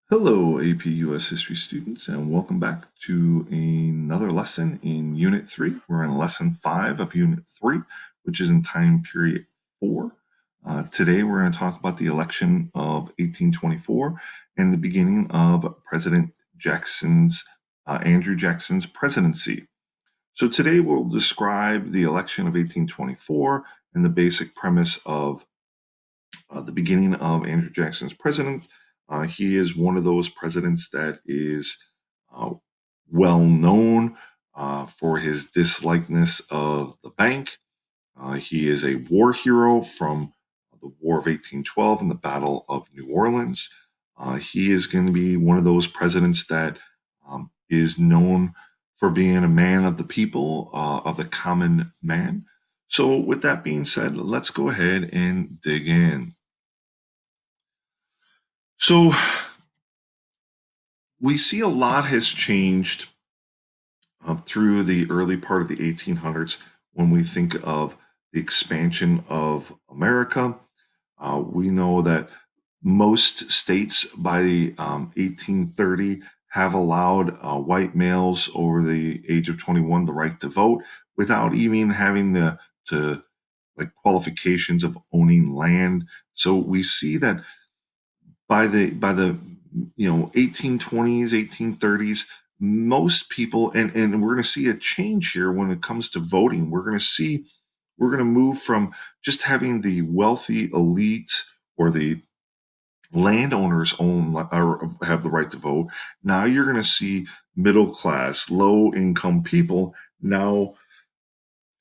Hello, AP US History students, and welcome back to another lesson in Unit 3. We're in Lesson 5 of Unit 3, which is in Time Period 4. Today, we're going to talk about the election of 1824 and the beginning of Andrew Jackson's presidency. So today, we'll describe the election of 1824 and the basic premise of the beginning of Andrew Jackson's president. He is one of those presidents that is uh, well known for his dislikeness of the bank. He is a war hero from the War of 1812 and the Battle of New Orleans. He is going to be one of those presidents that is known for being a man of the people, of the common man. So, with that being said, let's go ahead and dig in. So we see a lot has changed through the early part of the 1800s when we think of the expansion of America. We know that most states by 1830 have allowed white males over the age of 21 the right to vote without even having to like qualifications of owning land. So we see that by the 1820s 1830s, most people, and we're going to see a change here when it comes to voting. We're going to move from just having the wealthy elite or the landowners own or have the right to vote. Now you're going to see middle class, low income people now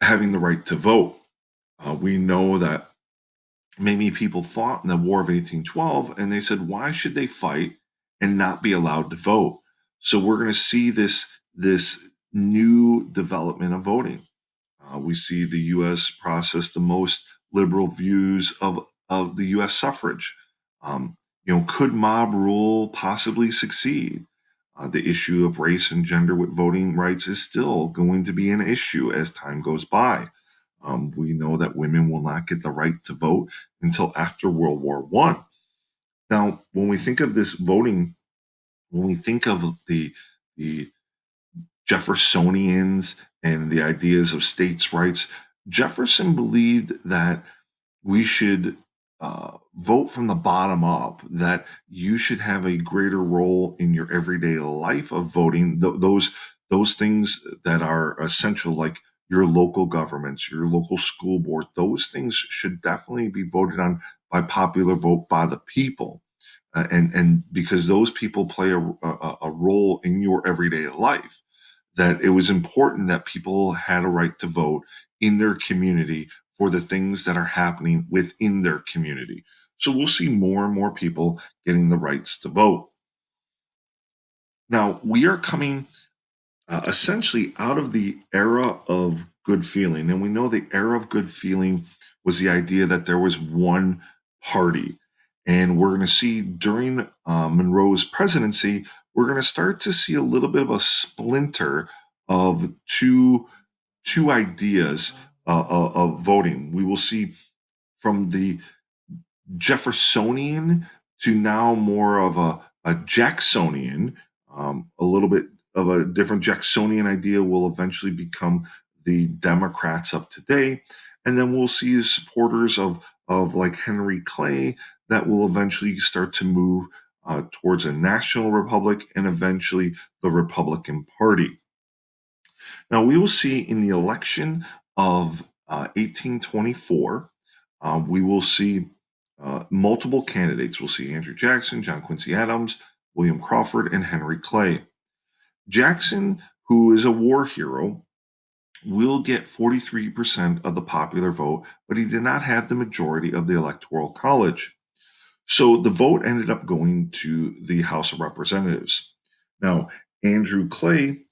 having the right to vote. We know that many people fought in the War of 1812, and they said, why should they fight and not be allowed to vote? So we're going to see this new development of voting. We see the U.S. process the most liberal views of the U.S. suffrage. Could mob rule possibly succeed? The issue of race and gender with voting rights is still going to be an issue as time goes by. We know that women will not get the right to vote until after World War One. Now, when we think of this voting, when we think of the Jeffersonians and the ideas of states' rights, Jefferson believed that we should vote from the bottom up, that you should have a greater role in your everyday life of voting. Those things that are essential, like your local governments, your local school board, those things should definitely be voted on by popular vote by the people. And because those people play a role in your everyday life, that it was important that people had a right to vote in their community for the things that are happening within their community. So we'll see more and more people getting the rights to vote. Now, we are coming essentially out of the era of good feeling. And we know the era of good feeling was the idea that there was one party. And we're going to see during Monroe's presidency, we're going to start to see a little bit of a splinter of two ideas of voting. We will see from the Jeffersonian to now more of a Jacksonian, a little bit of a different Jacksonian idea will eventually become the Democrats of today. And then we'll see the supporters of like Henry Clay that will eventually start to move towards a national republic and eventually the Republican Party. Now, we will see in the election of 1824, we will see multiple candidates. We'll see Andrew Jackson, John Quincy Adams, William Crawford, and Henry Clay. Jackson, who is a war hero, will get 43% of the popular vote, but he did not have the majority of the Electoral College. So the vote ended up going to the House of Representatives. Now, Andrew Clay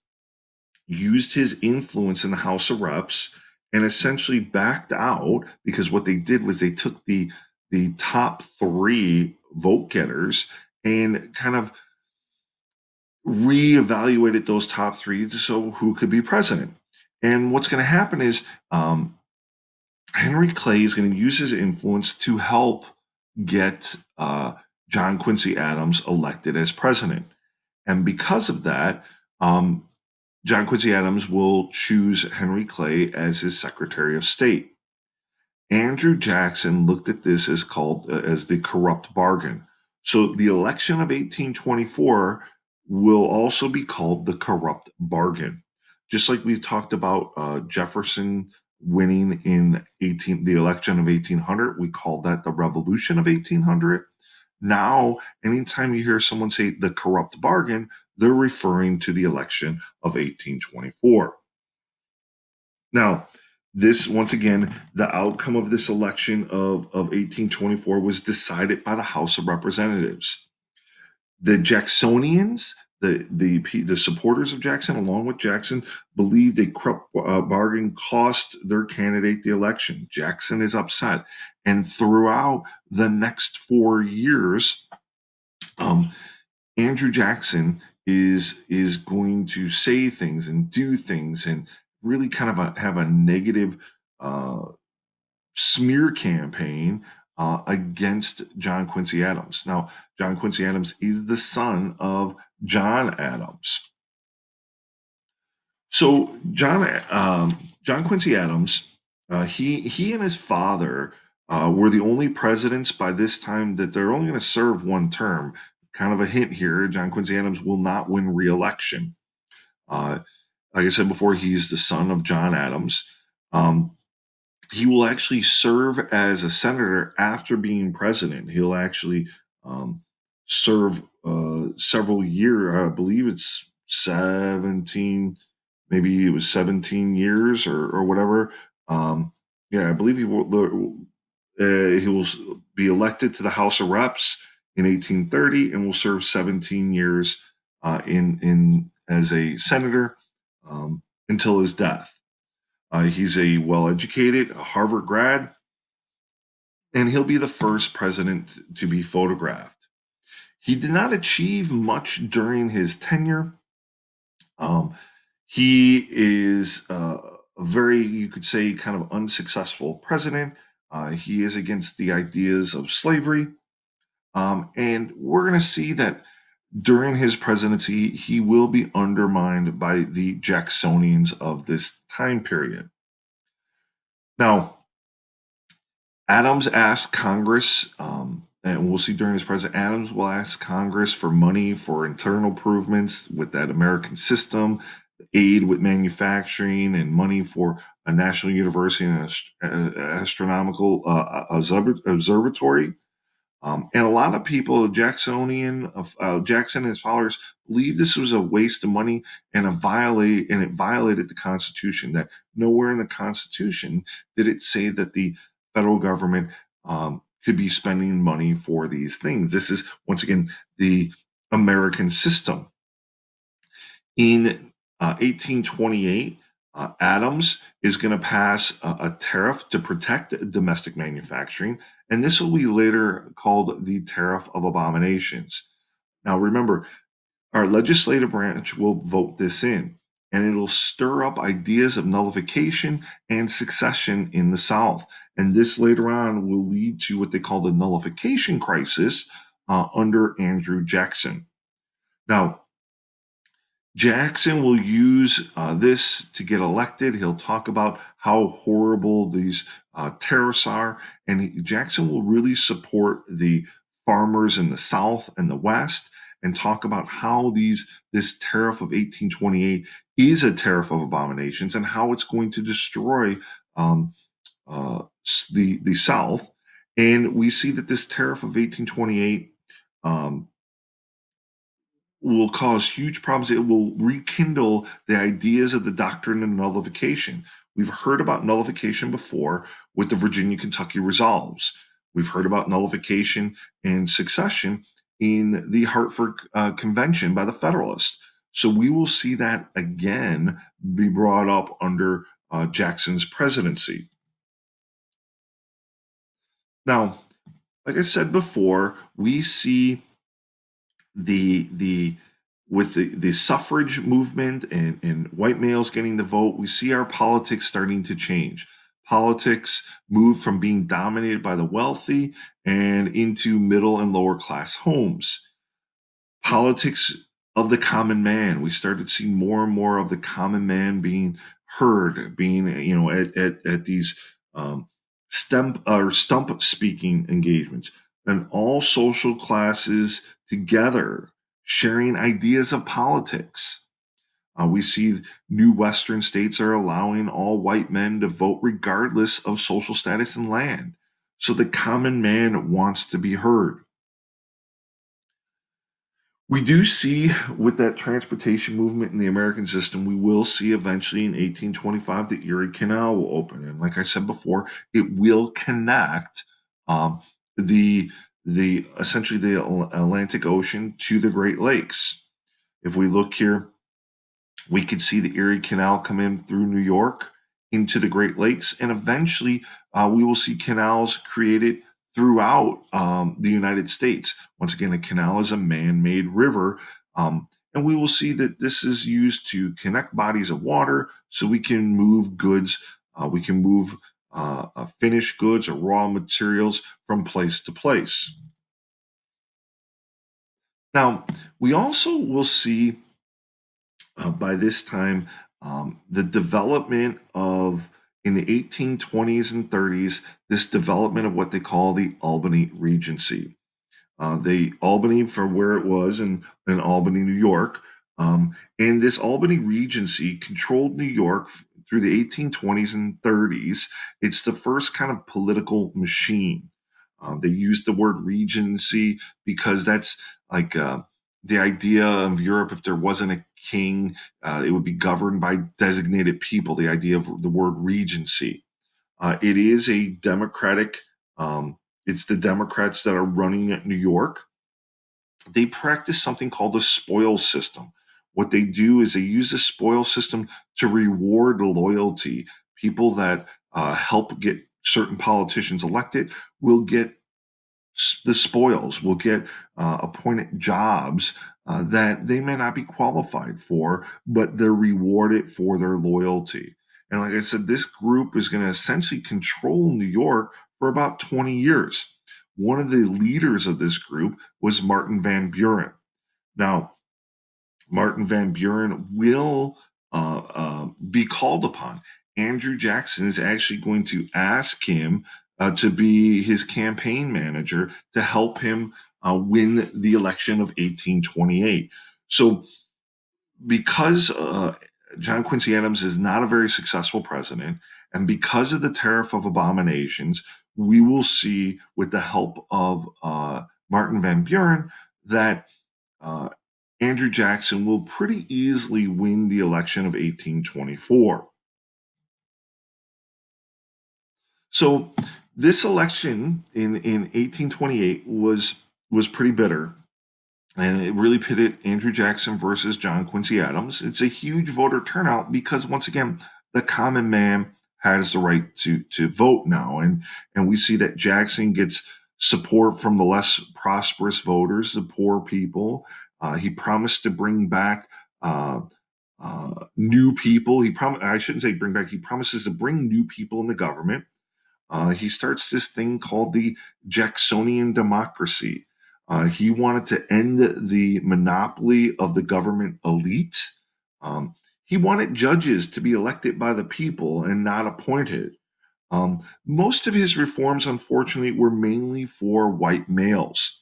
used his influence in the House of Reps and essentially backed out because what they did was they took the top three vote getters and kind of reevaluated those top three to so who could be president. And what's going to happen is Henry Clay is going to use his influence to help get John Quincy Adams elected as president. And because of that, um, John Quincy Adams will choose Henry Clay as his Secretary of State. Andrew Jackson looked at this as called as the corrupt bargain. So the election of 1824 will also be called the corrupt bargain. Just like we talked about Jefferson winning in the election of 1800, we call that the Revolution of 1800. Now, anytime you hear someone say the corrupt bargain, they're referring to the election of 1824. Now, this once again, the outcome of this election of 1824 was decided by the House of Representatives. The Jacksonians, the supporters of Jackson, along with Jackson, believed a corrupt bargain cost their candidate the election. Jackson is upset, and throughout the next 4 years, um, Andrew Jackson is going to say things and do things and really kind of have a negative uh, smear campaign against John Quincy Adams. Now, John Quincy Adams is the son of John Adams. So John Quincy Adams, he and his father were the only presidents by this time that they're only going to serve one term. Kind of a hint here: John Quincy Adams will not win re-election. Uh, like I said before, he's the son of John Adams. Um, he will actually serve as a senator after being president. He'll actually um, serve several years. I believe it's 17, maybe it was 17 years or whatever. Um, yeah, I believe he will be elected to the House of Reps in 1830 and will serve 17 years in as a senator until his death. He's a well educated Harvard grad, and he'll be the first president to be photographed. He did not achieve much during his tenure. Um, he is a very, you could say, kind of unsuccessful president. He is against the ideas of slavery. And we're going to see that during his presidency, he will be undermined by the Jacksonians of this time period. Now, Adams asked Congress, and we'll see during his president, Adams will ask Congress for money for internal improvements with that American system, aid with manufacturing, and money for a national university and astronomical observatory. And a lot of people, Jackson and his followers, believe this was a waste of money and it violated the Constitution. That nowhere in the Constitution did it say that the federal government could be spending money for these things. This is once again the American system. In 1828, Adams is going to pass a tariff to protect domestic manufacturing, and this will be later called the Tariff of Abominations. Now, remember, our legislative branch will vote this in, and it'll stir up ideas of nullification and succession in the South. And this later on will lead to what they call the nullification crisis under Andrew Jackson. Now, Jackson will use this to get elected. He'll talk about how horrible these tariffs are, and Jackson will really support the farmers in the South and the West, and talk about how this tariff of 1828 is a tariff of abominations and how it's going to destroy um, the South. And we see that this tariff of 1828 um, will cause huge problems. It will rekindle the ideas of the doctrine of nullification. We've heard about nullification before with the Virginia Kentucky Resolves. We've heard about nullification and succession in the Hartford Convention by the Federalists. So we will see that again be brought up under Jackson's presidency. Now, like I said before, we see the with the suffrage movement and white males getting the vote, we see our politics starting to change. Politics moved from being dominated by the wealthy and into middle and lower class homes. Politics of the common man. We started seeing more and more of the common man being heard, being at these stump speaking engagements, and all social classes together sharing ideas of politics. We see new Western states are allowing all white men to vote regardless of social status and land. So the common man wants to be heard. We do see with that transportation movement in the American system, we will see eventually in 1825 the Erie Canal will open. And like I said before, it will connect um, the the essentially the Atlantic Ocean to the Great Lakes. If we look here, we could see the Erie Canal come in through New York into the Great Lakes, and eventually we will see canals created throughout the United States. Once again, a canal is a man made river. And we will see that this is used to connect bodies of water so we can move goods, we can move finished goods or raw materials from place to place. Now, we also will see by this time, the development of in the 1820s and 30s, this development of what they call the Albany Regency. The Albany for where it was in Albany, New York. And this Albany Regency controlled New York through the 1820s and 30s. It's the first kind of political machine. They used the word Regency because that's like the idea of Europe. If there wasn't a king, it would be governed by designated people. The idea of the word Regency. It is a democratic. It's the Democrats that are running at New York. They practice something called the spoil system. What they do is they use the spoil system to reward loyalty. People that help get certain politicians elected will get the spoils, will get appointed jobs that they may not be qualified for, but they're rewarded for their loyalty. And like I said, this group is going to essentially control New York for about 20 years. One of the leaders of this group was Martin Van Buren. Now, Martin Van Buren will be called upon. Andrew Jackson is actually going to ask him to be his campaign manager to help him win the election of 1828. So, because John Quincy Adams is not a very successful president, and because of the Tariff of Abominations, we will see, with the help of Martin Van Buren, that uh, Andrew Jackson will pretty easily win the election of 1824. So this election in 1828 was pretty bitter, and it really pitted Andrew Jackson versus John Quincy Adams. It's a huge voter turnout because once again, the common man has the right to vote now, and we see that Jackson gets support from the less prosperous voters, the poor people. He promised to bring back new people. I shouldn't say bring back. He promises to bring new people in the government. He starts this thing called the Jacksonian democracy. He wanted to end the monopoly of the government elite. He wanted judges to be elected by the people and not appointed. Most of his reforms, unfortunately, were mainly for white males.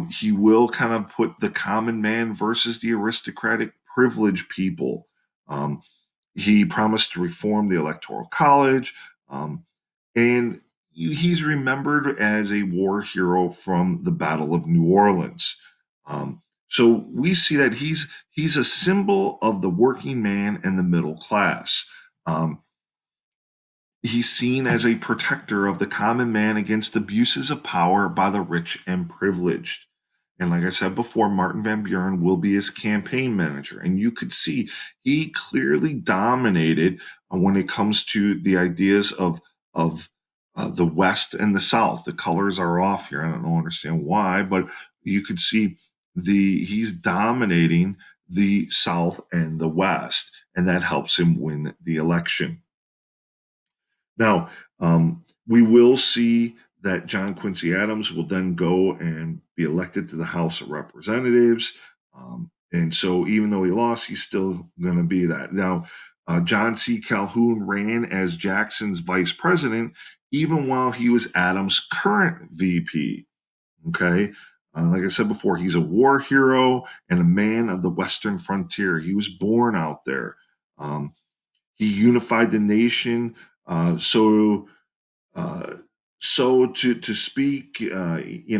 He will kind of put the common man versus the aristocratic privileged people. Um, he promised to reform the Electoral College, um, and he's remembered as a war hero from the Battle of New Orleans. So we see that he's a symbol of the working man and the middle class. Um, He's seen as a protector of the common man against abuses of power by the rich and privileged. And like I said before, Martin Van Buren will be his campaign manager. And you could see he clearly dominated when it comes to the ideas of the West and the South. The colors are off here. I don't understand why, but you could see he's dominating the South and the West, and that helps him win the election. Now, we will see that John Quincy Adams will then go and be elected to the House of Representatives. And so, even though he lost, he's still going to be that. Now, John C. Calhoun ran as Jackson's vice president, even while he was Adams' current VP. Okay. Like I said before, he's a war hero and a man of the Western frontier. He was born out there. Um, he unified the nation. So, uh, to speak, he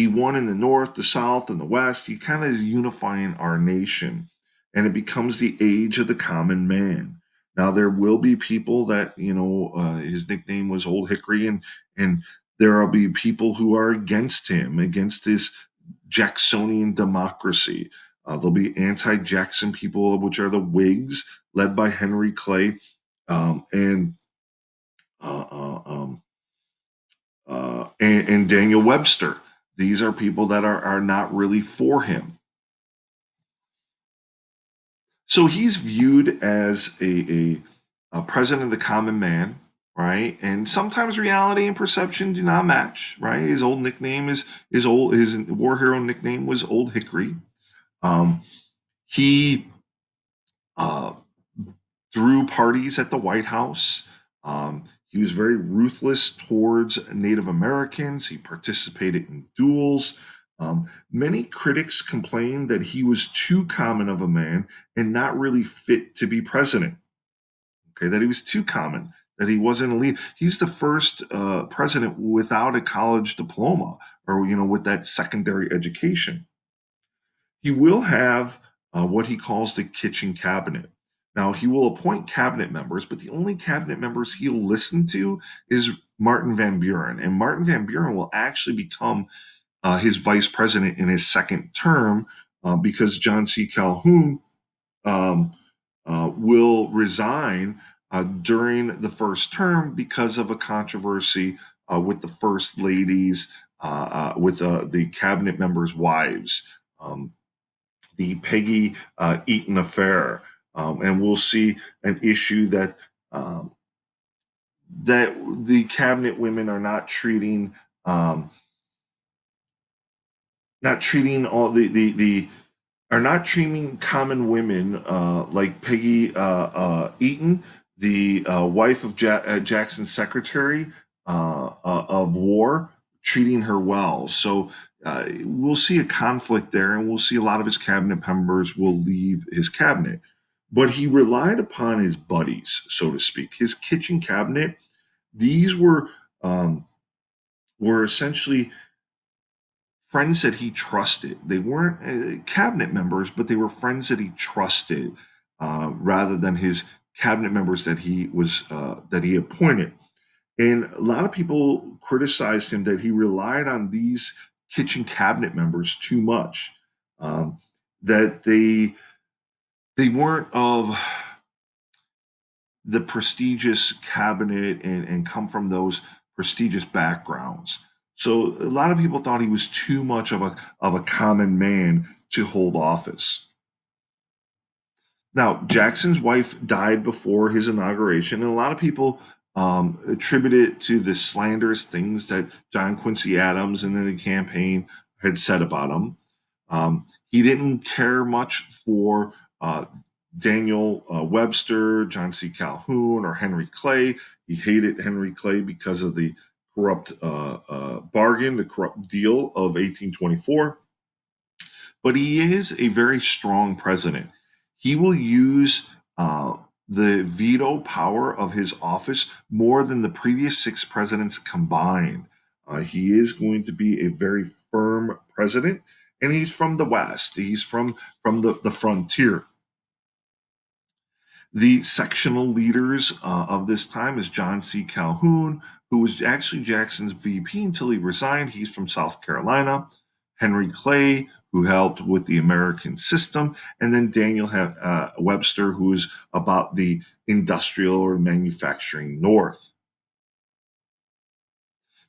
won in the North, the South, and the West. He kind of is unifying our nation, and it becomes the age of the common man. Now there will be people that his nickname was Old Hickory, and there will be people who are against him, against his Jacksonian democracy. There'll be anti-Jackson people, which are the Whigs, led by Henry Clay, and uh, uh, um, and Daniel Webster. These are people that are not really for him. So he's viewed as a president of the common man, right? And sometimes reality and perception do not match, right? His old nickname is old. His war hero nickname was Old Hickory. Um, he uh, threw parties at the White House. He was very ruthless towards Native Americans. He participated in duels. Many critics complained that he was too common of a man and not really fit to be president. Okay, that he was too common, that he wasn't a lead. He's the first president without a college diploma or with that secondary education. He will have what he calls the kitchen cabinet. Now, he will appoint cabinet members, but the only cabinet members he'll listen to is Martin Van Buren. And Martin Van Buren will actually become his vice president in his second term because John C. Calhoun um, will resign during the first term because of a controversy with the first ladies, with the cabinet members' wives. The Peggy Eaton affair, and we'll see an issue um, that the cabinet women are um, not treating all the are not treating common women like Peggy Eaton, the wife of Jackson's secretary of war, treating her well. So we'll see a conflict there, and we'll see a lot of his cabinet members will leave his cabinet. But he relied upon his buddies, so to speak, his kitchen cabinet. These um, were essentially friends that he trusted. They weren't cabinet members, but they were friends that he trusted, rather than his cabinet members that he appointed. And a lot of people criticized him that he relied on these kitchen cabinet members too much. Um, that they weren't of the prestigious cabinet and come from those prestigious backgrounds. So a lot of people thought he was too much of a common man to hold office. Now, Jackson's wife died before his inauguration, and a lot of people attribute it to the slanderous things that John Quincy Adams and the campaign had said about him. He didn't care much for Daniel Webster, John C. Calhoun, or Henry Clay. He hated Henry Clay because of the corrupt bargain, the corrupt deal of 1824. But he is a very strong president. He will use the veto power of his office more than the previous six presidents combined. He is going to be a very firm president, and he's from the West. He's from the frontier. The sectional leaders of this time is John C. Calhoun, who was actually Jackson's VP until he resigned. He's from South Carolina. Henry Clay, who helped with the American system, and then Daniel Webster, who is about the industrial or manufacturing North.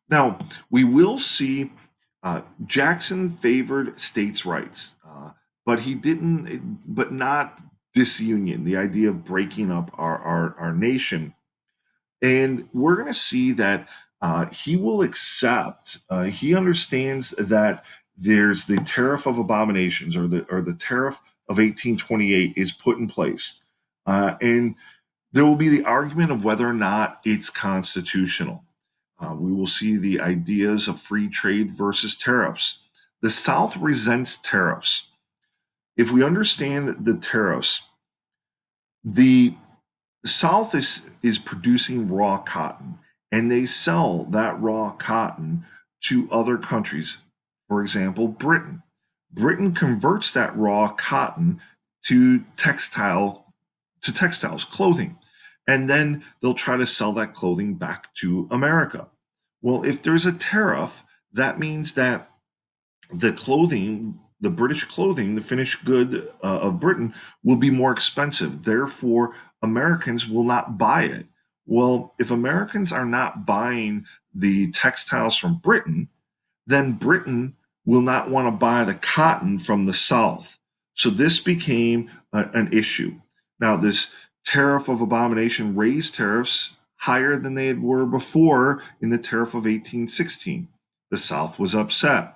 Now, we will see Jackson favored states' rights, but he didn't, but not disunion, the idea of breaking up our nation. And we're going to see that he will accept, he understands that there's the tariff of abominations, or the tariff of 1828 is put in place. And there will be the argument of whether or not it's constitutional. We will see the ideas of free trade versus tariffs. The South resents tariffs. If we understand the tariffs, the South is producing raw cotton, and they sell that raw cotton to other countries. For example, Britain. Britain converts that raw cotton to textiles, clothing, and then they'll try to sell that clothing back to America. Well, if there's a tariff, that means that the clothing, the British clothing, the finished good of Britain will be more expensive. Therefore, Americans will not buy it. Well, if Americans are not buying the textiles from Britain, then Britain will not want to buy the cotton from the South. So this became an issue. Now, this tariff of abomination raised tariffs higher than they were before in the tariff of 1816. The South was upset.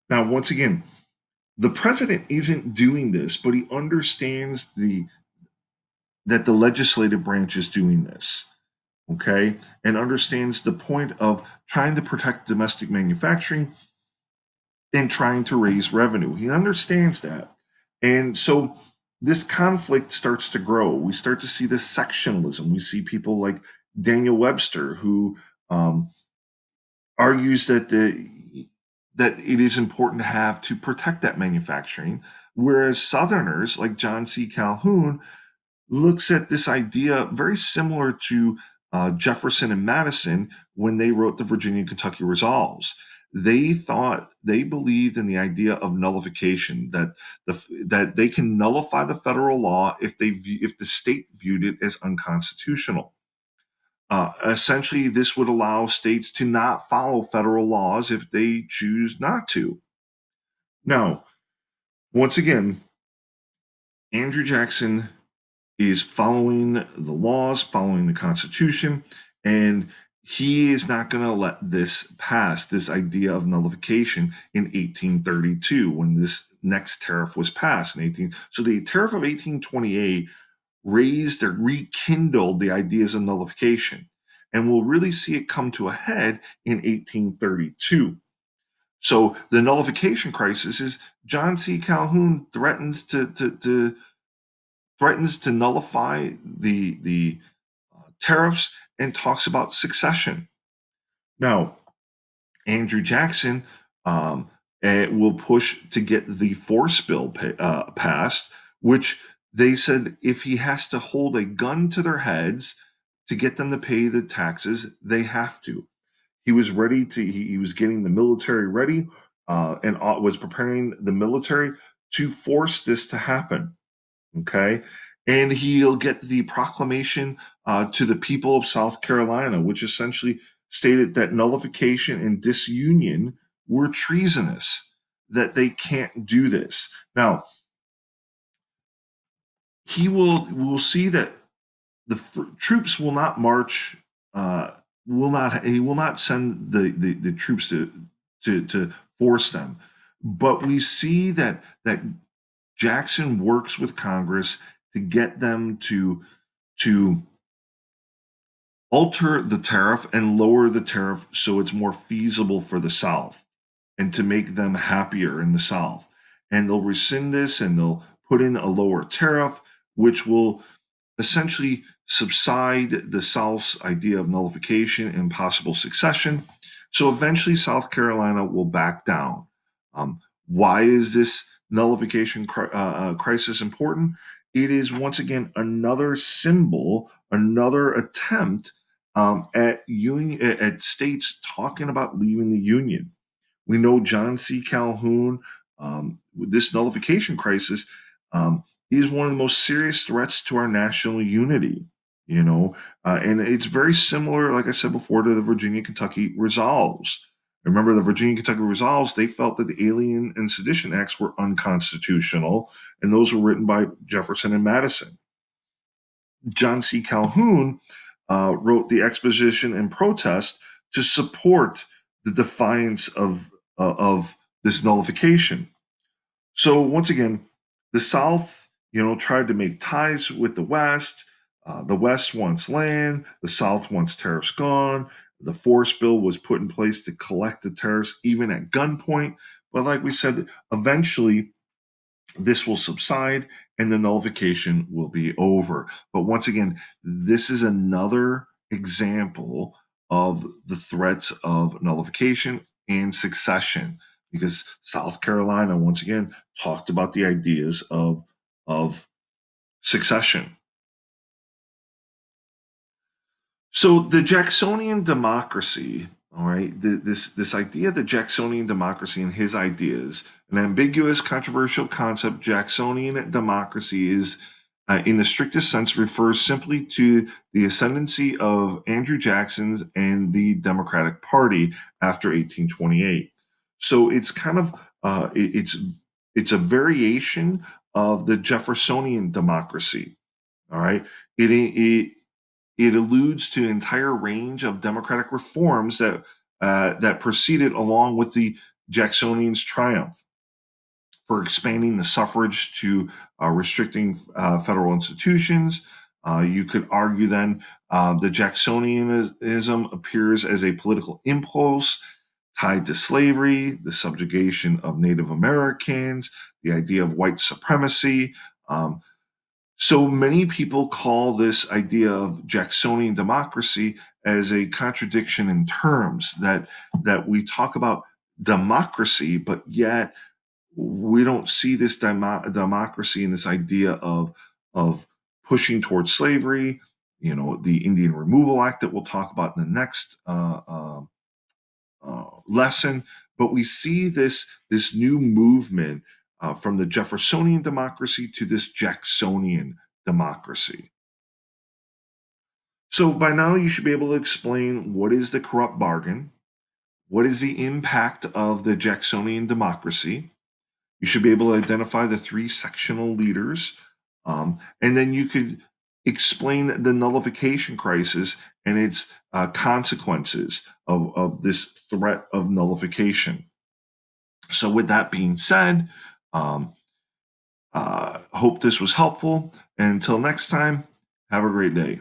Now, once again, the president isn't doing this, but he understands that the legislative branch is doing this, okay, and understands the point of trying to protect domestic manufacturing and trying to raise revenue. He understands that. And so this conflict starts to grow. We start to see this sectionalism. We see people like Daniel Webster, who argues that it is important to have to protect that manufacturing, whereas Southerners like John C. Calhoun looks at this idea very similar to Jefferson and Madison when they wrote the Virginia and Kentucky Resolves. They believed in the idea of nullification, that they can nullify the federal law if the state viewed it as unconstitutional. Essentially, this would allow states to not follow federal laws if they choose not to. Now, once again, Andrew Jackson is following the laws, following the Constitution, and he is not going to let this pass, this idea of nullification in 1832 when this next tariff was passed in 18. So the tariff of 1828 raised or rekindled the ideas of nullification. And we'll really see it come to a head in 1832. So the nullification crisis is John C. Calhoun threatens to nullify the tariffs and talks about succession. Now, Andrew Jackson will push to get the force bill passed, which they said if he has to hold a gun to their heads to get them to pay the taxes, they have to. He was ready to. He was getting the military ready and was preparing the military to force this to happen. Okay. And he'll get the proclamation to the people of South Carolina, which essentially stated that nullification and disunion were treasonous, that they can't do this. Now, we'll see that the troops will not march, he will not send the troops to force them. But we see that Jackson works with Congress to get them to alter the tariff and lower the tariff so it's more feasible for the South and to make them happier in the South. And they'll rescind this and they'll put in a lower tariff, which will essentially subside the South's idea of nullification and possible succession. So eventually, South Carolina will back down. Why is this nullification crisis important? It is once again another symbol, another attempt at states talking about leaving the Union. We know John C. Calhoun, with this nullification crisis, is one of the most serious threats to our national unity. You know, and it's very similar, like I said before, to the Virginia Kentucky resolves. Remember the Virginia Kentucky Resolves, they felt that the Alien and Sedition Acts were unconstitutional, and those were written by Jefferson and Madison. John C. Calhoun wrote the Exposition and Protest to support the defiance of this nullification. So once again, the South, tried to make ties with the West. The West wants land. The South wants tariffs gone. The Force Bill was put in place to collect the tariffs, even at gunpoint. But like we said, eventually this will subside and the nullification will be over. But once again, this is another example of the threats of nullification and secession because South Carolina, once again, talked about the ideas of succession. So the Jacksonian democracy, all right, this idea of the Jacksonian democracy and his ideas, an ambiguous, controversial concept. Jacksonian democracy is, in the strictest sense, refers simply to the ascendancy of Andrew Jackson's and the Democratic Party after 1828. So it's kind of it's a variation of the Jeffersonian democracy. All right, it alludes to an entire range of democratic reforms that proceeded along with the Jacksonians' triumph for expanding the suffrage to restricting federal institutions. You could argue then the Jacksonianism appears as a political impulse tied to slavery, the subjugation of Native Americans, the idea of white supremacy. So many people call this idea of Jacksonian democracy as a contradiction in terms that we talk about democracy, but yet we don't see this democracy and this idea of pushing towards slavery. The Indian Removal Act that we'll talk about in the next lesson. But we see this new movement from the Jeffersonian democracy to this Jacksonian democracy. So by now you should be able to explain what is the corrupt bargain, what is the impact of the Jacksonian democracy. You should be able to identify the three sectional leaders, and then you could explain the nullification crisis and its consequences of this threat of nullification. So, with that being said, um, hope this was helpful. And until next time, have a great day.